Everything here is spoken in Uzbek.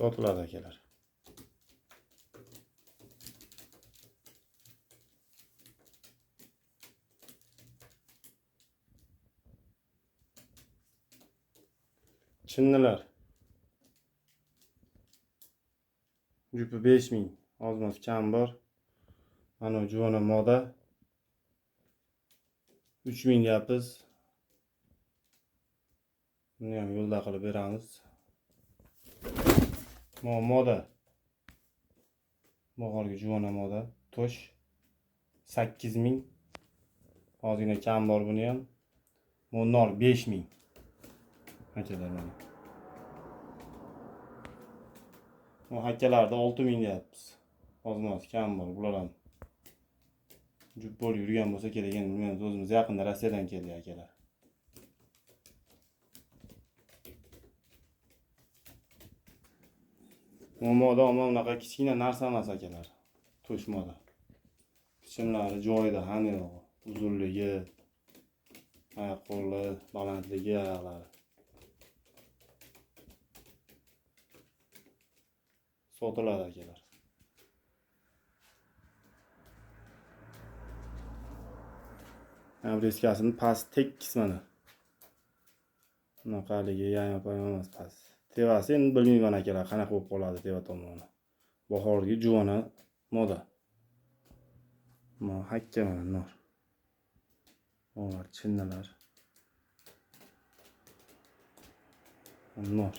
sotiladi akalar. Chinnilar. Jupi 5000. Ozmoz kam bor. Mana juvona moda 3000 deyapmiz. Buni ham yo'lda qilib beramiz. Moda. Mohorga juvona moda. Tosh 8000. Ozgina kam bor buni ham. Nor 5000. Akalar mana. Bu hakkalarda 6000 deyapmiz. Ozmoz kam bor bular ham. Jup bo'lib yurgan bo'lsa kerak, endi bilmaymiz, o'zimiz yaqinda Rossiyadan keldi akalar. Moda unaqa kichkina narsa emas akalar. Tosh moda. Shimlari joyida, ham yo'q. Uzunligi, oyoq qo'li, balandligi oyoqlari. Sotiladi akalar. Abreskasini past tekis mana. Bunaqaligi yayma-payma emas past. Tevasi endi bilmayman akalar, qanaqa bo'lib qoladi teva tomoni. Bahorgi juvona moda. Mana hakka mana nor. Ular chinnilar. Nor.